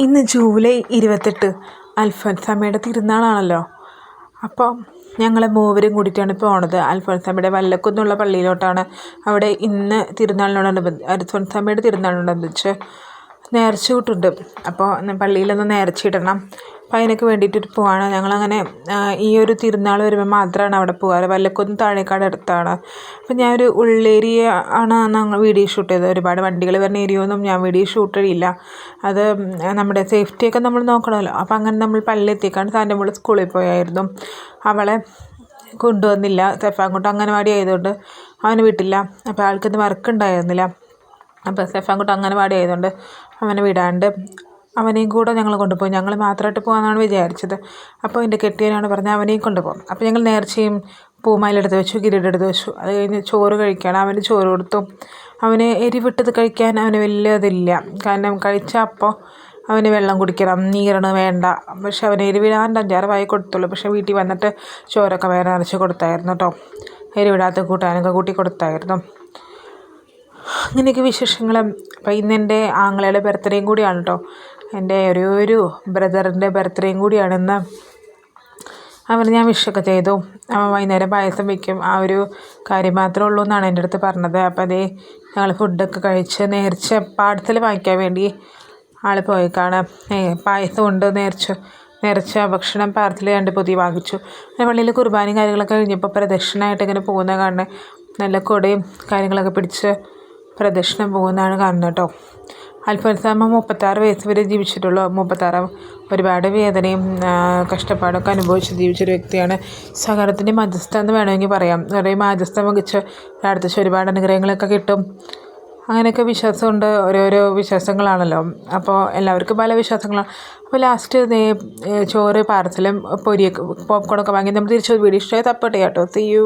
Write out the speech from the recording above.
ഇന്ന് ജൂലൈ 28 അൽഫോൻസാമ്മയുടെ തിരുനാളാണല്ലോ. അപ്പോൾ ഞങ്ങൾ മൂവരും കൂടിയിട്ടാണ് പോണത്. അൽഫോൻസാമ്മയുടെ വല്ലക്കുന്നുള്ള പള്ളിയിലോട്ടാണ്. അവിടെ ഇന്ന് അൽഫോൻസാമ്മയുടെ തിരുനാളിനോടനുബന്ധിച്ച് നേർച്ച കൂട്ടുണ്ട്. അപ്പോൾ പള്ളിയിലൊന്ന് നേർച്ച ഇടണം. അപ്പോൾ അതിനൊക്കെ വേണ്ടിയിട്ട് പോവാണ്. ഞങ്ങളങ്ങനെ ഈ ഒരു തിരുനാൾ വരുമ്പോൾ മാത്രമാണ് അവിടെ പോകാറ്. വല്ലക്കുന്ന് താഴേക്കാട് അടുത്താണ്. അപ്പോൾ ഞാനൊരു ഉള്ളേരിയ ആണ് ഞങ്ങൾ വീഡിയോ ഷൂട്ട് ചെയ്തത്. ഒരുപാട് വണ്ടികൾ വരുന്ന ഏരിയയൊന്നും ഞാൻ വീഡിയോ ഷൂട്ട് ചെയ്യില്ല. അത് നമ്മുടെ സേഫ്റ്റിയൊക്കെ നമ്മൾ നോക്കണമല്ലോ. അപ്പോൾ അങ്ങനെ നമ്മൾ പള്ളിയിൽ എത്തിക്കാണ്ട് സാൻ്റെ മോൾ സ്കൂളിൽ പോയായിരുന്നു. അവളെ കൊണ്ടുവന്നില്ല. സെഫാൻകുട്ടി അംഗനവാടി ആയതുകൊണ്ട് അവനെ വിട്ടില്ല. അപ്പോൾ ആൾക്കിന്ന് വർക്ക് ഉണ്ടായിരുന്നില്ല. അപ്പോൾ സെഫാൻകുട്ടി അംഗനവാടി ആയതുകൊണ്ട് അവനെ വിടാണ്ട് അവനെയും കൂടെ ഞങ്ങൾ കൊണ്ടുപോയി. ഞങ്ങൾ മാത്രമായിട്ട് പോകാമെന്നാണ് വിചാരിച്ചത്. അപ്പോൾ എൻ്റെ കെട്ടിയവനാണ് പറഞ്ഞത് അവനെയും കൊണ്ടുപോകും. അപ്പോൾ ഞങ്ങൾ നേർച്ചയും പൂമാലെടുത്ത് വെച്ചു, കിരീടെടുത്ത് വെച്ചു. അത് കഴിഞ്ഞ് ചോറ് കഴിക്കണം. അവന് ചോറ് കൊടുത്തു. അവന് എരിവിട്ടത് കഴിക്കാൻ അവന് വലിയ ഇതില്ല. കാരണം കഴിച്ച അപ്പോൾ അവന് വെള്ളം കുടിക്കണം, നീരണം വേണ്ട. പക്ഷെ അവന് എരിവിടാണ്ട് 5-6 വായി കൊടുത്തുള്ളൂ. പക്ഷെ വീട്ടിൽ വന്നിട്ട് ചോറൊക്കെ വേറെ നിറച്ച് കൊടുത്തായിരുന്നു കേട്ടോ. എരിവിടാത്ത കൂട്ടാനൊക്കെ കൂട്ടി കൊടുത്തായിരുന്നു. അങ്ങനെയൊക്കെ വിശേഷങ്ങളും. അപ്പോൾ ഇന്ന് എൻ്റെ ആങ്ങളയുടെ ബർത്ത്ഡേയും കൂടിയാണ് കേട്ടോ. എൻ്റെ ഒരു ബ്രദറിൻ്റെ ബർത്ത്ഡേയും കൂടിയാണെന്ന്. അവന് ഞാൻ വിഷൊക്കെ ചെയ്തു. അവൻ വൈകുന്നേരം പായസം വയ്ക്കും. ആ ഒരു കാര്യം മാത്രമേ ഉള്ളൂ എന്നാണ് എൻ്റെ അടുത്ത് പറഞ്ഞത്. അപ്പോൾ അതേ ഞങ്ങൾ ഫുഡൊക്കെ കഴിച്ച് നേർച്ച പാഴ്സൽ വാങ്ങിക്കാൻ വേണ്ടി ആൾ പോയേക്കാണ്. പായസം ഉണ്ട്, നേർച്ച ഭക്ഷണം പാർസൽ 2 പൊതി വാങ്ങിച്ചു. പിന്നെ പള്ളിയിൽ കുർബാനയും കാര്യങ്ങളൊക്കെ കഴിഞ്ഞപ്പോൾ പ്രദക്ഷിണമായിട്ട് ഇങ്ങനെ പോകുന്ന കാണുന്നത്. നല്ല കൊടയും കാര്യങ്ങളൊക്കെ പിടിച്ച് പ്രദക്ഷിണം പോകുന്നതാണ് കാണുന്നത് കേട്ടോ. അൽഫോൻസാമ്മ 36 വയസ്സ് വരെ ജീവിച്ചിട്ടുള്ളൂ. 36 ഒരുപാട് വേദനയും കഷ്ടപ്പാടൊക്കെ അനുഭവിച്ച് ജീവിച്ചൊരു വ്യക്തിയാണ്. സഹനത്തിൻ്റെ മധ്യസ്ഥ എന്ന് വേണമെങ്കിൽ പറയാം. കുറേ മധ്യസ്ഥം വഹിച്ച് പ്രാർത്ഥിച്ച് ഒരുപാട് അനുഗ്രഹങ്ങളൊക്കെ കിട്ടും. അങ്ങനെയൊക്കെ വിശ്വാസമുണ്ട്. ഓരോരോ വിശ്വാസങ്ങളാണല്ലോ. അപ്പോൾ എല്ലാവർക്കും പല വിശ്വാസങ്ങളാണ്. അപ്പോൾ ലാസ്റ്റ് ചോറ് പാർസലും പൊരിയൊക്കെ പോപ്കോണൊക്കെ വാങ്ങി നമ്മൾ തിരിച്ചു വീഡിയോ ഇഷ്ടമായി സപ്പോർട്ട് ചെയ്യാം കേട്ടോ. See you.